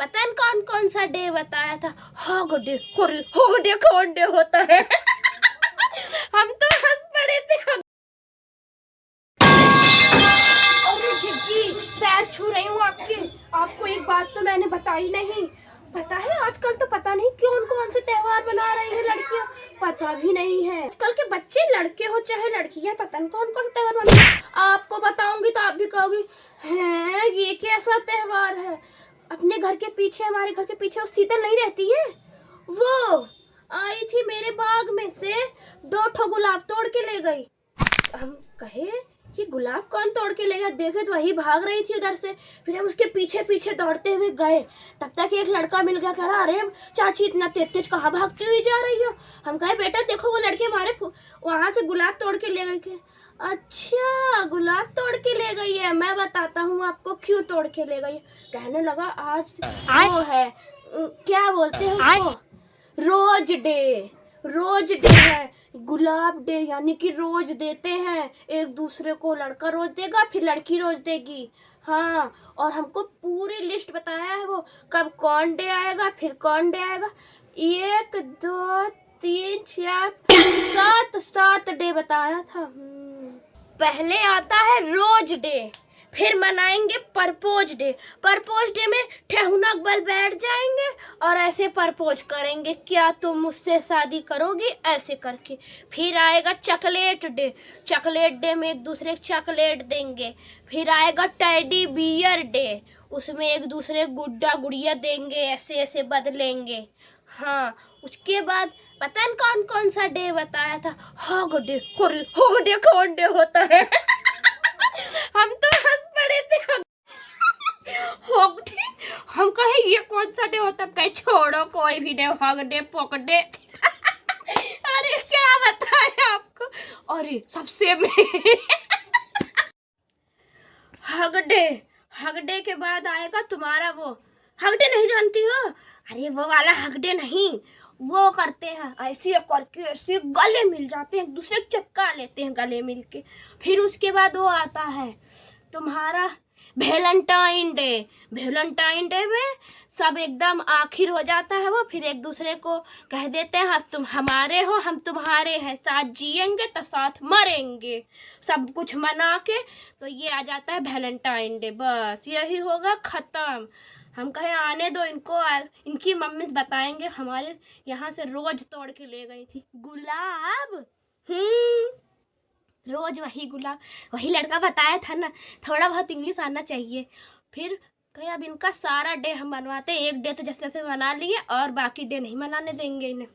पता है कौन कौन सा डे बताया था? Hog day. हॉग डे कौन डे होता है? हम तो हंस पड़े थे। अरे जीजी, पैर छू रही हूँ आपके। आपको एक बात तो मैंने बताई नहीं। पता है आजकल तो पता नहीं कौन कौन से त्योहार मना रही है लड़कियां, पता भी नहीं है। आजकल के बच्चे, लड़के हो चाहे लड़कियां, पता नहीं कौन कौन से त्योहार मना रहे हैं। आपको बताऊंगी तो आप भी कहोगी हैं ये कैसा त्योहार है। अपने घर के पीछे, हमारे घर के पीछे वो शीतल नहीं रहती है, वो आई थी मेरे बाग में से 2 गुलाब तोड़ के ले गई। हम कहे ये गुलाब कौन तोड़ के ले गया, देखे तो वही भाग रही थी उधर से। फिर हम उसके पीछे पीछे दौड़ते हुए गए, तब तक एक लड़का मिल गया। कह रहा अरे चाची इतना तेज तेज कहाँ भागती हुई जा रही हो? हम कहे बेटा देखो वो लड़के हमारे वहां से गुलाब तोड़ के ले गए। अच्छा गुलाब तोड़ के ले गई है, मैं बताता हूँ आपको क्यों तोड़ के ले गई। कहने लगा आज वो है क्या बोलते हैं उसको, रोज डे। रोज डे है, गुलाब डे, यानी कि रोज देते हैं एक दूसरे को। लड़का रोज देगा फिर लड़की रोज देगी। हाँ, और हमको पूरी लिस्ट बताया है वो, कब कौन डे आएगा फिर कौन डे आएगा। 1 2 3 4 7 डे बताया था। पहले आता है रोज डे, फिर मनाएंगे परपोज डे। परपोज डे में ठेहुनक बल बैठ जाएंगे और ऐसे परपोज करेंगे, क्या तुम मुझसे शादी करोगी, ऐसे करके। फिर आएगा चॉकलेट डे। चॉकलेट डे में एक दूसरे को चॉकलेट देंगे। फिर आएगा टेडी बियर डे, उसमें एक दूसरे गुड्डा गुड़िया देंगे, ऐसे ऐसे बदलेंगे। हाँ, उसके बाद पता है कौन कौन सा डे बताया था? Hog day. हॉग डे कौन डे होता है? हम तो हंस पड़े थे। हॉग डे, हम कहे ये कौन सा डे होता है? कहे छोड़ो कोई भी डे, हॉग डे पोक डे। अरे क्या बताया आपको। अरे सबसे में हग डे। हग डे के बाद आएगा तुम्हारा वो हग डे, नहीं जानती हो? अरे वो वाला हग डे नहीं, वो करते हैं ऐसे करके, ऐसे गले मिल जाते हैं, एक दूसरे को चिपका लेते हैं गले मिल के। फिर उसके बाद वो आता है तुम्हारा वैलेंटाइन डे। वैलेंटाइन डे में सब एकदम आखिर हो जाता है वो, फिर एक दूसरे को कह देते हैं तुम हमारे हो हम तुम्हारे हैं, साथ जिएंगे तो साथ मरेंगे, सब कुछ मना के। तो ये आ जाता है वैलेंटाइन डे। बस यही होगा खत्म। हम कहे आने दो इनको, इनकी मम्मी बताएंगे हमारे यहाँ से रोज तोड़ के ले गई थी गुलाब। रोज वही गुलाब, वही लड़का बताया था ना, थोड़ा बहुत इंग्लिश आना चाहिए। फिर कहे अब इनका सारा डे हम मनवाते हैं, एक डे तो जैसे तैसे मना लिए और बाकी डे नहीं मनाने देंगे इन्हें।